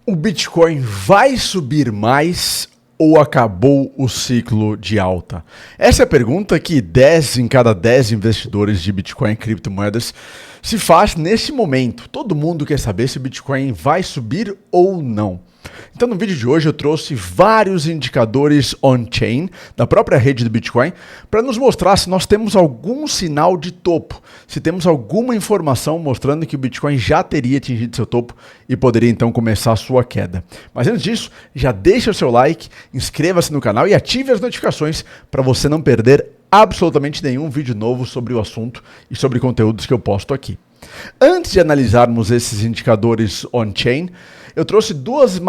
O Bitcoin vai subir mais ou acabou o ciclo de alta? Essa é a pergunta que 10 em cada 10 investidores de Bitcoin e criptomoedas se faz nesse momento. Todo mundo quer saber se o Bitcoin vai subir ou não. Então no vídeo de hoje eu trouxe vários indicadores on-chain da própria rede do Bitcoin para nos mostrar se nós temos algum sinal de topo, se temos alguma informação mostrando que o Bitcoin já teria atingido seu topo e poderia então começar a sua queda. Mas antes disso, já deixa o seu like, inscreva-se no canal e ative as notificações para você não perder absolutamente nenhum vídeo novo sobre o assunto e sobre conteúdos que eu posto aqui. Antes de analisarmos esses indicadores on-chain, eu trouxe duas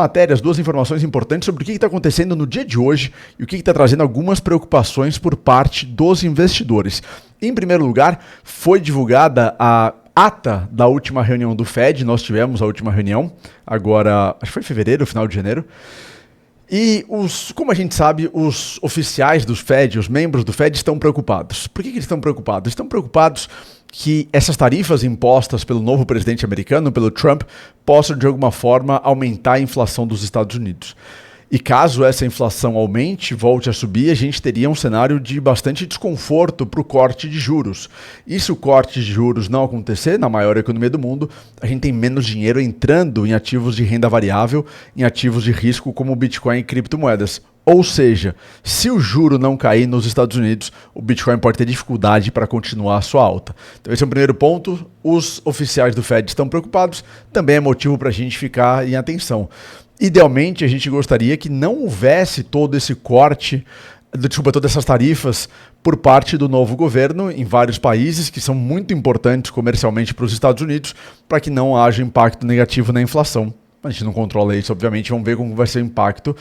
informações importantes sobre o que está acontecendo no dia de hoje e o que está trazendo algumas preocupações por parte dos investidores. Em primeiro lugar, foi divulgada a ata da última reunião do Fed. Nós tivemos a última reunião, agora, acho que foi em fevereiro, final de janeiro. E, como a gente sabe, os oficiais do Fed, os membros do Fed estão preocupados. Por que eles estão preocupados? Estão preocupados que essas tarifas impostas pelo novo presidente americano, pelo Trump, possam de alguma forma aumentar a inflação dos Estados Unidos. E caso essa inflação aumente, volte a subir, a gente teria um cenário de bastante desconforto para o corte de juros. E se o corte de juros não acontecer na maior economia do mundo, a gente tem menos dinheiro entrando em ativos de renda variável, em ativos de risco como Bitcoin e criptomoedas. Ou seja, se o juro não cair nos Estados Unidos, o Bitcoin pode ter dificuldade para continuar a sua alta. Então esse é o primeiro ponto. Os oficiais do Fed estão preocupados, também é motivo para a gente ficar em atenção. Idealmente, a gente gostaria que não houvesse todo esse corte, todas essas tarifas por parte do novo governo em vários países que são muito importantes comercialmente para os Estados Unidos, para que não haja impacto negativo na inflação. A gente não controla isso, obviamente, vamos ver como vai ser o impacto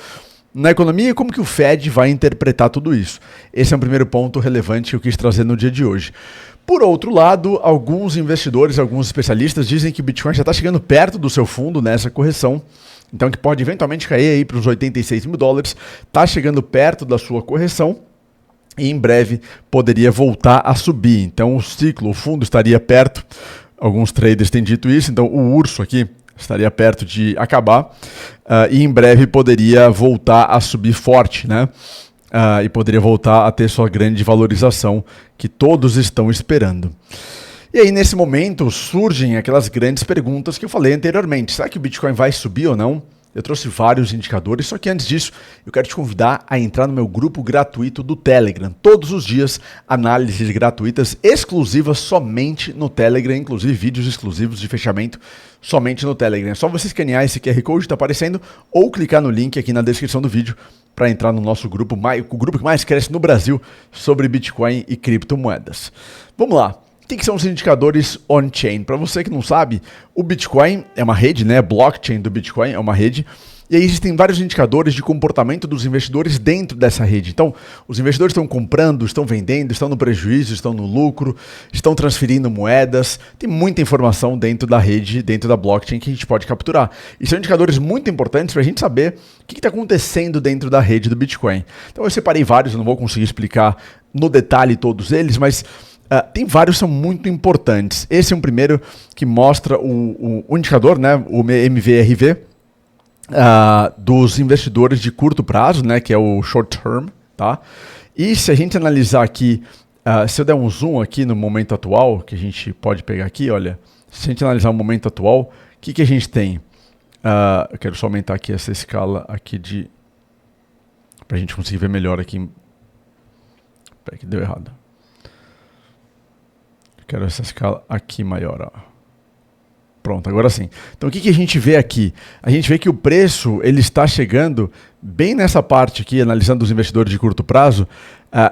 na economia e como que o Fed vai interpretar tudo isso. Esse é um primeiro ponto relevante que eu quis trazer no dia de hoje. Por outro lado, alguns investidores, alguns especialistas dizem que o Bitcoin já está chegando perto do seu fundo nessa correção, então que pode eventualmente cair aí para os 86 mil dólares, está chegando perto da sua correção e em breve poderia voltar a subir. Então o fundo estaria perto, alguns traders têm dito isso, então o urso aqui estaria perto de acabar e em breve poderia voltar a subir forte, né? E poderia voltar a ter sua grande valorização que todos estão esperando. E aí, nesse momento, surgem aquelas grandes perguntas que eu falei anteriormente. Será que o Bitcoin vai subir ou não? Eu trouxe vários indicadores, só que antes disso, eu quero te convidar a entrar no meu grupo gratuito do Telegram. Todos os dias, análises gratuitas exclusivas somente no Telegram, inclusive vídeos exclusivos de fechamento somente no Telegram. É só você escanear esse QR Code que está aparecendo ou clicar no link aqui na descrição do vídeo para entrar no nosso grupo, o grupo que mais cresce no Brasil sobre Bitcoin e criptomoedas. Vamos lá. O que são os indicadores on-chain? Para você que não sabe, o Bitcoin é uma rede, né? A blockchain do Bitcoin é uma rede. E aí existem vários indicadores de comportamento dos investidores dentro dessa rede. Então, os investidores estão comprando, estão vendendo, estão no prejuízo, estão no lucro, estão transferindo moedas. Tem muita informação dentro da rede, dentro da blockchain que a gente pode capturar. E são indicadores muito importantes para a gente saber o que está acontecendo dentro da rede do Bitcoin. Então, eu separei vários, eu não vou conseguir explicar no detalhe todos eles, mas tem vários que são muito importantes. Esse é um primeiro que mostra o indicador, né, o MVRV, dos investidores de curto prazo, né, que é o short term. Tá? E se a gente analisar aqui, se eu der um zoom aqui no momento atual, que a gente pode pegar aqui, olha, se a gente analisar o momento atual, o que a gente tem? Eu quero só aumentar aqui essa escala aqui para a gente conseguir ver melhor aqui. Espera que deu errado. Quero essa escala aqui maior. Ó. Pronto, agora sim. Então o que a gente vê aqui? A gente vê que o preço ele está chegando bem nessa parte aqui, analisando os investidores de curto prazo,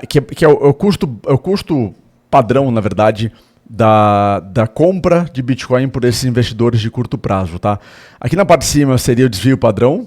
que é o custo padrão, na verdade, da compra de Bitcoin por esses investidores de curto prazo. Tá? Aqui na parte de cima seria o desvio padrão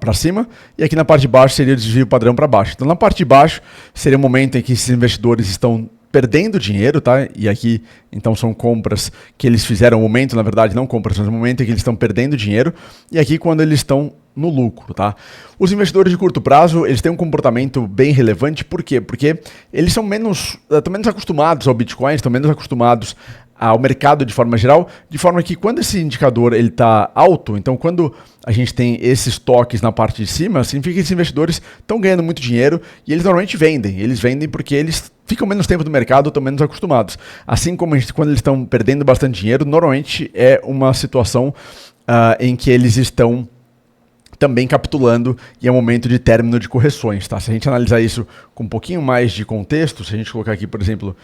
para cima, e aqui na parte de baixo seria o desvio padrão para baixo. Então na parte de baixo seria o momento em que esses investidores estão perdendo dinheiro, tá? E aqui, então, são compras que eles fizeram, momento, na verdade, não compras, mas no momento em que eles estão perdendo dinheiro, e aqui quando eles estão no lucro, tá? Os investidores de curto prazo, eles têm um comportamento bem relevante, por quê? Porque eles são estão menos acostumados ao Bitcoin, estão menos acostumados ao mercado de forma geral, de forma que quando esse indicador está alto, então quando a gente tem esses toques na parte de cima, significa que esses investidores estão ganhando muito dinheiro e eles normalmente vendem. Eles vendem porque eles ficam menos tempo no mercado, estão menos acostumados. Assim como quando eles estão perdendo bastante dinheiro, normalmente é uma situação em que eles estão também capitulando e é um momento de término de correções. Tá? Se a gente analisar isso com um pouquinho mais de contexto, se a gente colocar aqui, por exemplo,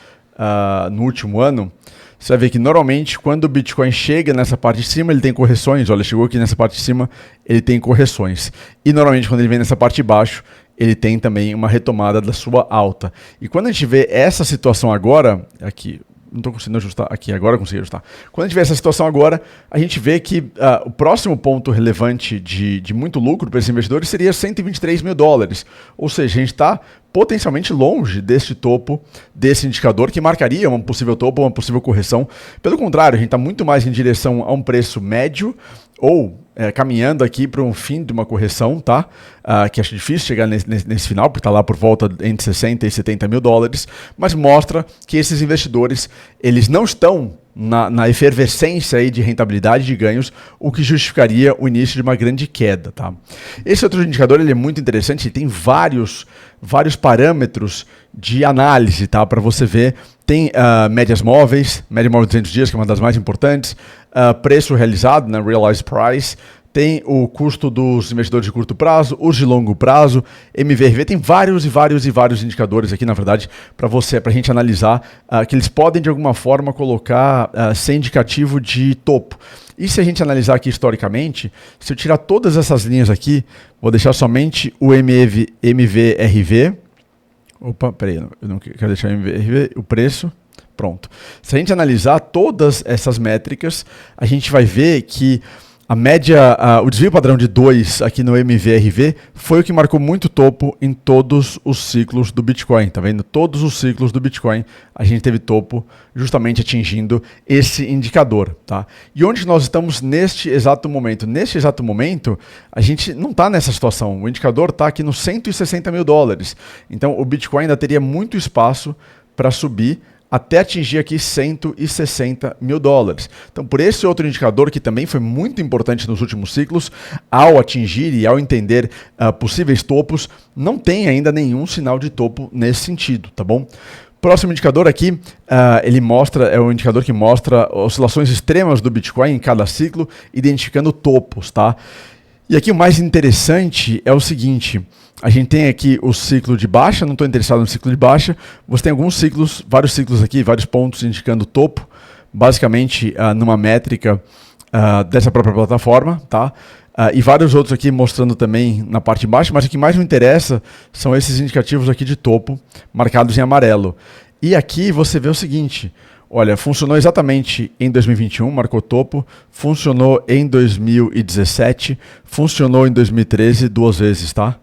no último ano, você vai ver que normalmente quando o Bitcoin chega nessa parte de cima, ele tem correções. Olha, chegou aqui nessa parte de cima, ele tem correções. E normalmente quando ele vem nessa parte de baixo, ele tem também uma retomada da sua alta. E quando a gente vê essa situação agora, aqui, não estou conseguindo ajustar aqui, agora eu consegui ajustar. Quando a gente vê essa situação agora, a gente vê que o próximo ponto relevante de muito lucro para esses investidores seria 123 mil dólares. Ou seja, a gente está potencialmente longe desse topo, desse indicador que marcaria um possível topo ou uma possível correção. Pelo contrário, a gente está muito mais em direção a um preço médio ou caminhando aqui para um fim de uma correção, tá? Que acho difícil chegar nesse final, porque está lá por volta entre 60 e 70 mil dólares, mas mostra que esses investidores eles não estão na efervescência aí de rentabilidade de ganhos, o que justificaria o início de uma grande queda. Tá? Esse outro indicador ele é muito interessante, ele tem vários parâmetros de análise, tá? Para você ver. Tem médias móveis, média móvel de 200 dias, que é uma das mais importantes, preço realizado, né, realized price, tem o custo dos investidores de curto prazo, os de longo prazo, MVRV, tem vários indicadores aqui, na verdade, para a gente analisar, que eles podem de alguma forma colocar ser indicativo de topo. E se a gente analisar aqui historicamente, se eu tirar todas essas linhas aqui, vou deixar somente o MVRV. Opa, peraí, eu não quero deixar o MVRV, o preço. Pronto. Se a gente analisar todas essas métricas, a gente vai ver que a média, o desvio padrão de 2 aqui no MVRV foi o que marcou muito topo em todos os ciclos do Bitcoin. Tá vendo? Todos os ciclos do Bitcoin a gente teve topo justamente atingindo esse indicador. Tá? E onde nós estamos neste exato momento? Neste exato momento, a gente não está nessa situação. O indicador está aqui nos 160 mil dólares. Então o Bitcoin ainda teria muito espaço para subir até atingir aqui 160 mil dólares. Então, por esse outro indicador que também foi muito importante nos últimos ciclos, ao atingir e ao entender possíveis topos, não tem ainda nenhum sinal de topo nesse sentido, tá bom? Próximo indicador aqui, ele é um indicador que mostra oscilações extremas do Bitcoin em cada ciclo, identificando topos, tá? E aqui o mais interessante é o seguinte, a gente tem aqui o ciclo de baixa, não estou interessado no ciclo de baixa, você tem alguns ciclos, vários ciclos aqui, vários pontos indicando topo, basicamente numa métrica dessa própria plataforma, tá? E vários outros aqui mostrando também na parte de baixo, mas o que mais me interessa são esses indicativos aqui de topo, marcados em amarelo. E aqui você vê o seguinte, olha, funcionou exatamente em 2021, marcou topo, funcionou em 2017, funcionou em 2013 duas vezes, tá?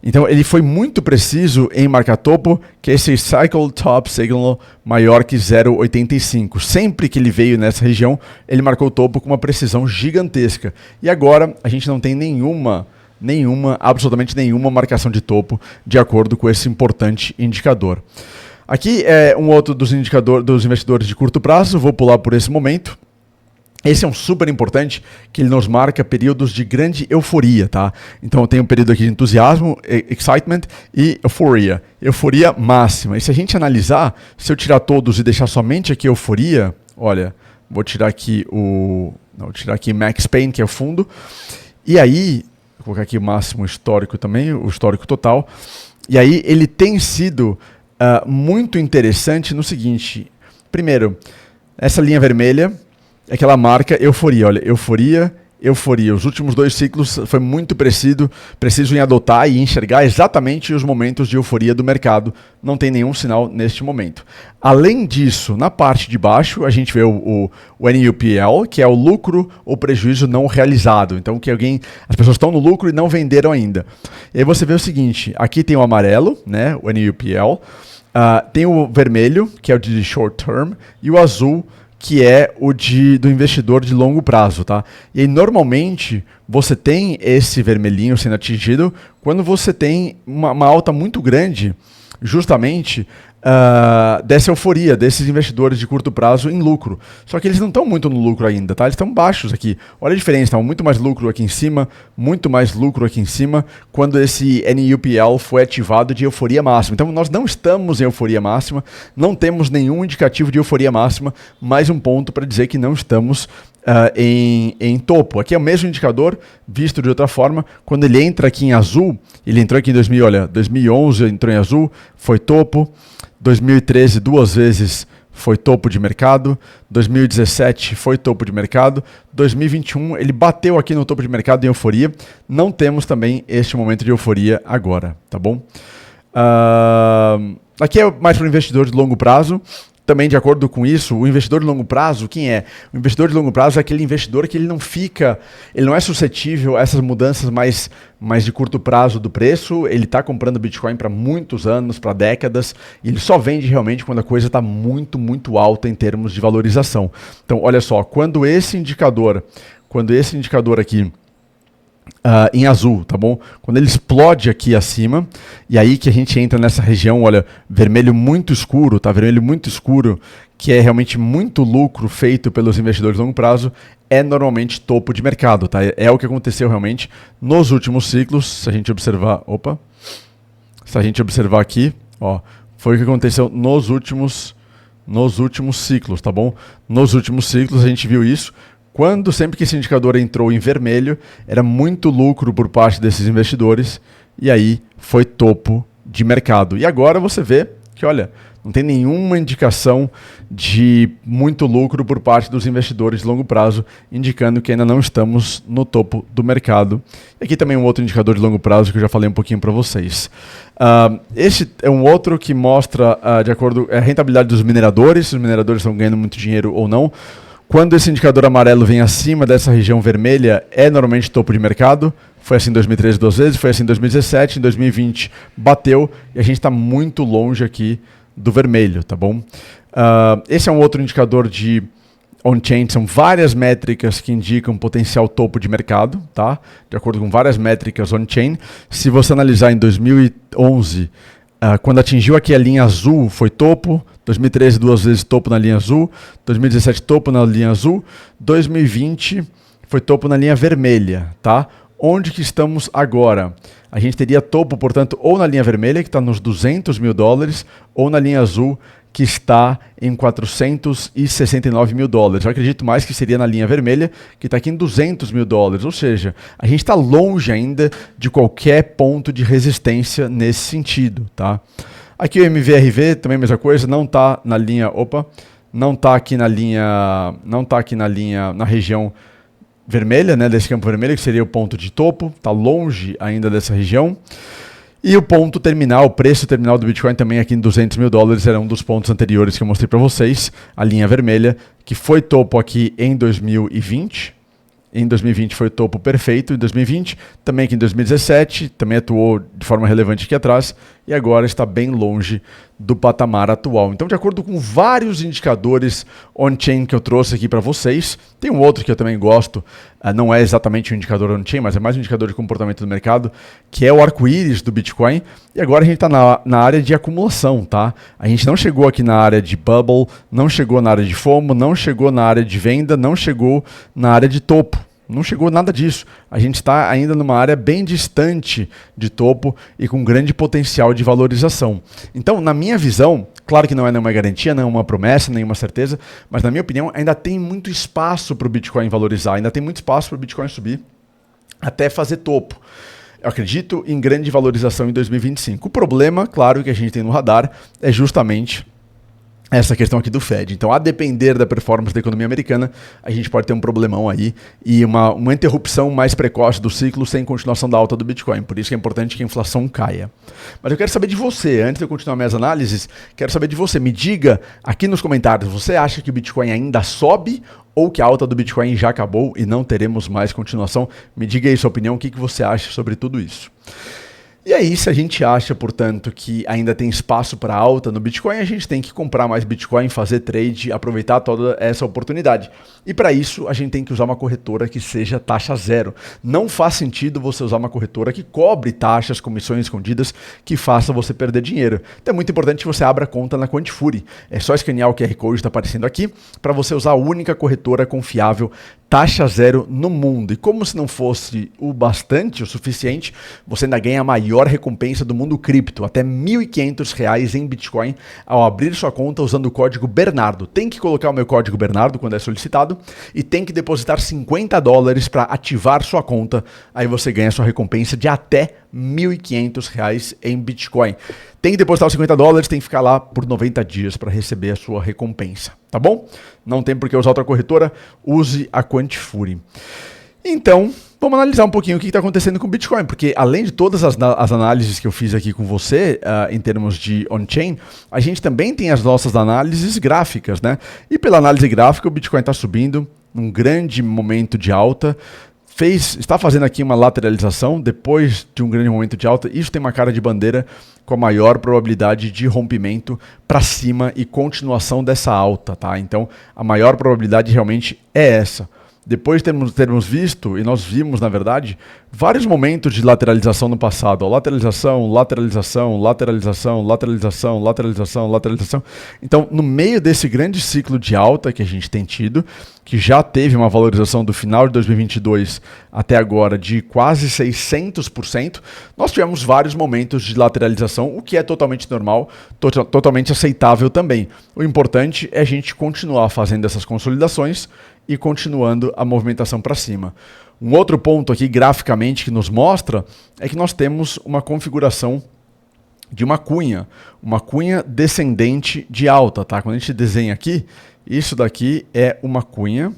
Então ele foi muito preciso em marcar topo, que é esse Cycle Top Signal maior que 0,85. Sempre que ele veio nessa região, ele marcou topo com uma precisão gigantesca. E agora a gente não tem absolutamente nenhuma marcação de topo de acordo com esse importante indicador. Aqui é um outro dos indicadores dos investidores de curto prazo, vou pular por esse momento. Esse é um super importante, que ele nos marca períodos de grande euforia, tá? Então eu tenho um período aqui de entusiasmo, excitement e euforia. Euforia máxima. E se a gente analisar, se eu tirar todos e deixar somente aqui euforia, olha, vou tirar aqui Max Pain, que é o fundo. E aí, vou colocar aqui o máximo histórico também, o histórico total. E aí ele tem sido muito interessante no seguinte. Primeiro, essa linha vermelha é que ela marca euforia. Olha, euforia. Os últimos dois ciclos foi muito preciso em adotar e enxergar exatamente os momentos de euforia do mercado. Não tem nenhum sinal neste momento. Além disso, na parte de baixo, a gente vê o NUPL, que é o lucro ou prejuízo não realizado. Então, as pessoas estão no lucro e não venderam ainda. E aí você vê o seguinte, aqui tem o amarelo, né, o NUPL, tem o vermelho, que é o de short term, e o azul, que é o do investidor de longo prazo, tá? E aí, normalmente, você tem esse vermelhinho sendo atingido quando você tem uma alta muito grande, justamente dessa euforia, desses investidores de curto prazo em lucro. Só que eles não estão muito no lucro ainda, tá? Eles estão baixos aqui. Olha a diferença, estão muito mais lucro aqui em cima, muito mais lucro aqui em cima, quando esse NUPL foi ativado de euforia máxima. Então nós não estamos em euforia máxima, não temos nenhum indicativo de euforia máxima, mais um ponto para dizer que não estamos em topo. Aqui é o mesmo indicador, visto de outra forma. Quando ele entra aqui em azul, ele entrou aqui em 2011 entrou em azul, foi topo. 2013 duas vezes foi topo de mercado, 2017 foi topo de mercado, 2021 ele bateu aqui no topo de mercado em euforia. Não temos também este momento de euforia agora, tá bom? Aqui é mais para o investidor de longo prazo. Também, de acordo com isso, o investidor de longo prazo, quem é? O investidor de longo prazo é aquele investidor que ele não é suscetível a essas mudanças mais de curto prazo do preço. Ele está comprando Bitcoin para muitos anos, para décadas, e ele só vende realmente quando a coisa está muito, muito alta em termos de valorização. Então, olha só, quando esse indicador aqui, em azul, tá bom? Quando ele explode aqui acima, e aí que a gente entra nessa região, olha, vermelho muito escuro, tá? Vermelho muito escuro, que é realmente muito lucro feito pelos investidores de longo prazo, é normalmente topo de mercado, tá? É o que aconteceu realmente nos últimos ciclos, se a gente observar, aqui, ó, foi o que aconteceu nos últimos ciclos, tá bom? Nos últimos ciclos a gente viu isso. Sempre que esse indicador entrou em vermelho, era muito lucro por parte desses investidores, e aí foi topo de mercado. E agora você vê que, olha, não tem nenhuma indicação de muito lucro por parte dos investidores de longo prazo, indicando que ainda não estamos no topo do mercado. E aqui também um outro indicador de longo prazo que eu já falei um pouquinho para vocês. Este é um outro que mostra, de acordo com a rentabilidade dos mineradores, se os mineradores estão ganhando muito dinheiro ou não. Quando esse indicador amarelo vem acima dessa região vermelha, é normalmente topo de mercado. Foi assim em 2013 duas vezes, foi assim em 2017, em 2020 bateu, e a gente está muito longe aqui do vermelho, tá bom? Esse é um outro indicador de on-chain, são várias métricas que indicam potencial topo de mercado, tá? De acordo com várias métricas on-chain. Se você analisar em 2011, quando atingiu aqui a linha azul, foi topo. 2013, duas vezes topo na linha azul. 2017, topo na linha azul. 2020, foi topo na linha vermelha, tá? Onde que estamos agora? A gente teria topo, portanto, ou na linha vermelha, que está nos $200 mil, ou na linha azul, que está em $469 mil. Eu acredito mais que seria na linha vermelha, que está aqui em $200 mil. Ou seja, a gente está longe ainda de qualquer ponto de resistência nesse sentido, tá? Aqui o MVRV, também a mesma coisa, não está na linha, não está aqui na linha, na região vermelha, né, desse campo vermelho, que seria o ponto de topo, está longe ainda dessa região. E o ponto terminal, o preço terminal do Bitcoin também aqui em $200 mil, era um dos pontos anteriores que eu mostrei para vocês, a linha vermelha, que foi topo aqui em 2020. Em 2020 foi o topo perfeito, em 2020, também aqui em 2017, também atuou de forma relevante aqui atrás, e agora está bem longe do patamar atual. Então, de acordo com vários indicadores on-chain que eu trouxe aqui para vocês, tem um outro que eu também gosto, não é exatamente um indicador on-chain, mas é mais um indicador de comportamento do mercado, que é o arco-íris do Bitcoin, e agora a gente está na área de acumulação, tá? A gente não chegou aqui na área de bubble, não chegou na área de FOMO, não chegou na área de venda, não chegou na área de topo. Não chegou nada disso. A gente está ainda numa área bem distante de topo e com grande potencial de valorização. Então, na minha visão, claro que não é nenhuma garantia, não é uma promessa, nenhuma certeza, mas na minha opinião ainda tem muito espaço para o Bitcoin valorizar, ainda tem muito espaço para o Bitcoin subir até fazer topo. Eu acredito em grande valorização em 2025. O problema, claro, que a gente tem no radar é justamente essa questão aqui do Fed. Então, a depender da performance da economia americana, a gente pode ter um problemão aí e uma interrupção mais precoce do ciclo sem continuação da alta do Bitcoin. Por isso que é importante que a inflação caia. Mas eu quero saber de você, antes de eu continuar minhas análises, quero saber de você. Me diga aqui nos comentários, você acha que o Bitcoin ainda sobe ou que a alta do Bitcoin já acabou e não teremos mais continuação? Me diga aí sua opinião, o que você acha sobre tudo isso. E aí, se a gente acha, portanto, que ainda tem espaço para alta no Bitcoin, a gente tem que comprar mais Bitcoin, fazer trade, aproveitar toda essa oportunidade. E para isso, a gente tem que usar uma corretora que seja taxa zero. Não faz sentido você usar uma corretora que cobre taxas, comissões escondidas, que faça você perder dinheiro. Então é muito importante que você abra conta na Quantifury. É só escanear o QR Code que está aparecendo aqui para você usar a única corretora confiável, taxa zero no mundo. E como se não fosse o bastante, o suficiente, você ainda ganha a maior recompensa do mundo cripto, até R$ 1.500 em Bitcoin, ao abrir sua conta usando o código Bernardo. Tem que colocar o meu código Bernardo quando é solicitado e tem que depositar $50 para ativar sua conta. Aí você ganha sua recompensa de até R$ 1.500 em Bitcoin. Tem que depositar os $50, tem que ficar lá por 90 dias para receber a sua recompensa, tá bom? Não tem por que usar outra corretora, use a Quantifury. Então, vamos analisar um pouquinho o que está acontecendo com o Bitcoin, porque além de todas as análises que eu fiz aqui com você, em termos de on-chain, a gente também tem as nossas análises gráficas, né? E pela análise gráfica, o Bitcoin está subindo, num grande momento de alta, está fazendo aqui uma lateralização depois de um grande momento de alta. Isso tem uma cara de bandeira com a maior probabilidade de rompimento para cima e continuação dessa alta, tá? Então, a maior probabilidade realmente é essa. Depois de termos visto, e nós vimos, na verdade, vários momentos de lateralização no passado. Ó, lateralização, lateralização, lateralização, lateralização, lateralização, lateralização. Então, no meio desse grande ciclo de alta que a gente tem tido, que já teve uma valorização do final de 2022 até agora de quase 600%, nós tivemos vários momentos de lateralização, o que é totalmente normal, totalmente aceitável também. O importante é a gente continuar fazendo essas consolidações e continuando a movimentação para cima. Um outro ponto aqui graficamente que nos mostra é que nós temos uma configuração de uma cunha descendente de alta, tá? Quando a gente desenha aqui, isso daqui é uma cunha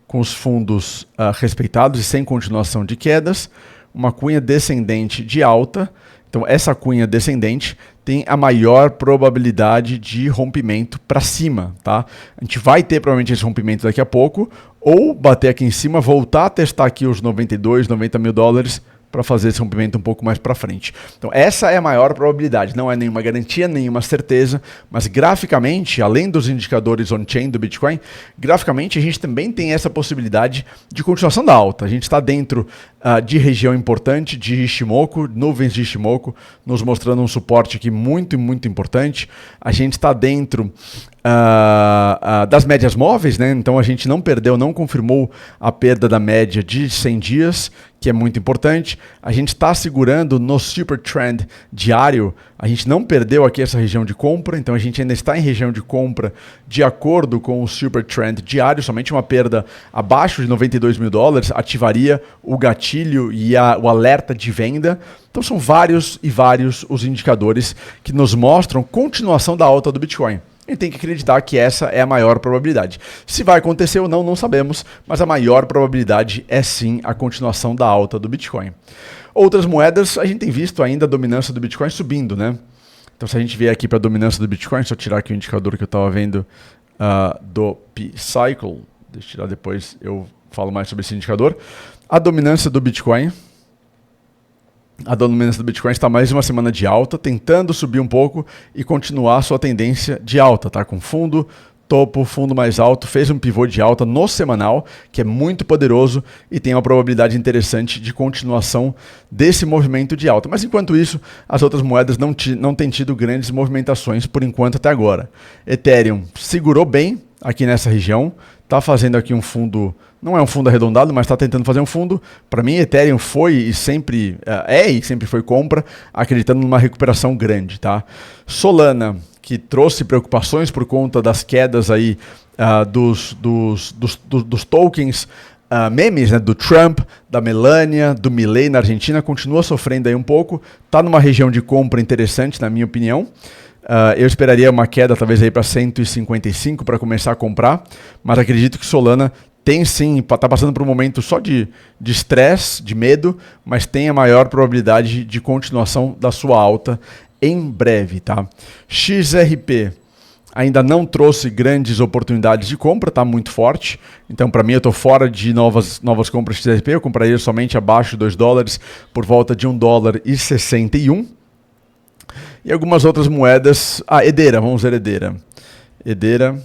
com os fundos respeitados e sem continuação de quedas, uma cunha descendente de alta. Então essa cunha descendente tem a maior probabilidade de rompimento para cima, tá? A gente vai ter provavelmente esse rompimento daqui a pouco, ou bater aqui em cima, voltar a testar aqui os 92, 90 mil dólares para fazer esse rompimento um pouco mais para frente. Então essa é a maior probabilidade, não é nenhuma garantia, nenhuma certeza, mas graficamente, além dos indicadores on-chain do Bitcoin, graficamente a gente também tem essa possibilidade de continuação da alta. A gente está dentro de região importante de Ishimoku, nuvens de Ishimoku, nos mostrando um suporte aqui muito, muito importante. A gente está dentro das médias móveis, né? Então a gente não perdeu, não confirmou a perda da média de 100 dias, que é muito importante. A gente está segurando no super trend diário, a gente não perdeu aqui essa região de compra, então a gente ainda está em região de compra de acordo com o super trend diário. Somente uma perda abaixo de 92 mil dólares ativaria o gatilho e o alerta de venda. Então são vários e vários os indicadores que nos mostram continuação da alta do Bitcoin. A gente tem que acreditar que essa é a maior probabilidade. Se vai acontecer ou não, não sabemos, mas a maior probabilidade é sim a continuação da alta do Bitcoin. Outras moedas, a gente tem visto ainda a dominância do Bitcoin subindo, né? Então se a gente vier aqui para a dominância do Bitcoin, só tirar aqui o indicador que eu estava vendo do P-Cycle, deixa eu tirar depois, eu falo mais sobre esse indicador. A dominância do Bitcoin está mais uma semana de alta, tentando subir um pouco e continuar a sua tendência de alta, tá? Com fundo, topo, fundo mais alto, fez um pivô de alta no semanal, que é muito poderoso e tem uma probabilidade interessante de continuação desse movimento de alta. Mas enquanto isso, as outras moedas não têm tido grandes movimentações por enquanto até agora. Ethereum segurou bem aqui nessa região, está fazendo aqui um fundo, não é um fundo arredondado, mas está tentando fazer um fundo. Para mim, Ethereum foi e sempre foi compra, acreditando numa recuperação grande, tá? Solana, que trouxe preocupações por conta das quedas aí dos tokens, memes, né, do Trump, da Melania, do Milei na Argentina, continua sofrendo aí um pouco, está numa região de compra interessante, na minha opinião. Eu esperaria uma queda talvez aí para 155 para começar a comprar, mas acredito que Solana tem sim, está passando por um momento só de estresse, de medo, mas tem a maior probabilidade de continuação da sua alta em breve, tá? XRP ainda não trouxe grandes oportunidades de compra, está muito forte. Então, para mim, eu estou fora de novas compras de XRP. Eu compraria somente abaixo de $2, por volta de $1,61. E algumas outras moedas. Edera, vamos ver Edera. Edera,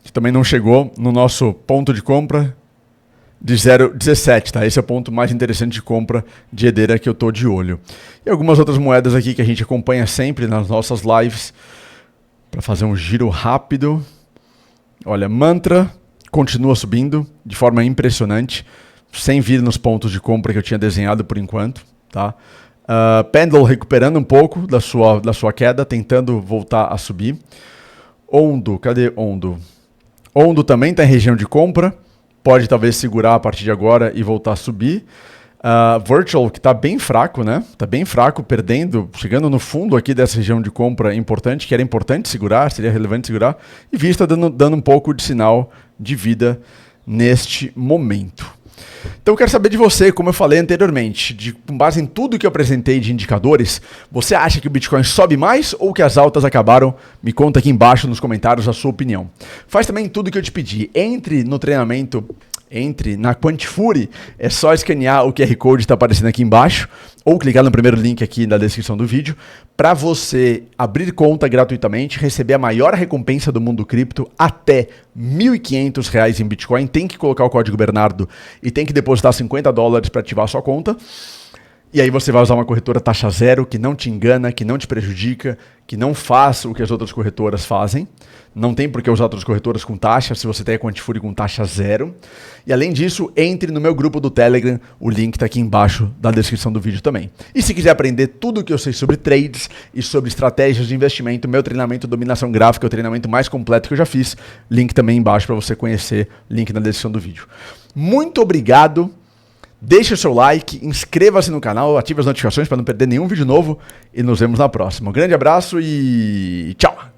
que também não chegou no nosso ponto de compra de 0,17, tá? Esse é o ponto mais interessante de compra de Edera que eu estou de olho. E algumas outras moedas aqui que a gente acompanha sempre nas nossas lives. Para fazer um giro rápido. Olha, Mantra continua subindo de forma impressionante, sem vir nos pontos de compra que eu tinha desenhado por enquanto. Tá? Pendle recuperando um pouco da sua queda, tentando voltar a subir. Ondo, cadê Ondo? Ondo também está em região de compra, pode talvez segurar a partir de agora e voltar a subir. Virtual, que está bem fraco, né? Está bem fraco, chegando no fundo aqui dessa região de compra importante, que era importante segurar, seria relevante segurar, e Vista dando um pouco de sinal de vida neste momento. Então eu quero saber de você, como eu falei anteriormente, com base em tudo que eu apresentei de indicadores, você acha que o Bitcoin sobe mais ou que as altas acabaram? Me conta aqui embaixo nos comentários a sua opinião. Faz também tudo que eu te pedi, entre no treinamento, entre na Quantifuri, é só escanear o QR Code que está aparecendo aqui embaixo ou clicar no primeiro link aqui na descrição do vídeo para você abrir conta gratuitamente, receber a maior recompensa do mundo cripto até R$1.500 em Bitcoin. Tem que colocar o código Bernardo e tem que depositar $50 para ativar a sua conta. E aí você vai usar uma corretora taxa zero que não te engana, que não te prejudica, que não faz o que as outras corretoras fazem. Não tem por que usar outras corretoras com taxa se você tem a Quantifuri com taxa zero. E além disso, entre no meu grupo do Telegram, o link está aqui embaixo da descrição do vídeo também. E se quiser aprender tudo o que eu sei sobre trades e sobre estratégias de investimento, meu treinamento Dominação Gráfica é o treinamento mais completo que eu já fiz. Link também embaixo para você conhecer, link na descrição do vídeo. Muito obrigado. Deixe o seu like, inscreva-se no canal, ative as notificações para não perder nenhum vídeo novo e nos vemos na próxima. Um grande abraço e tchau!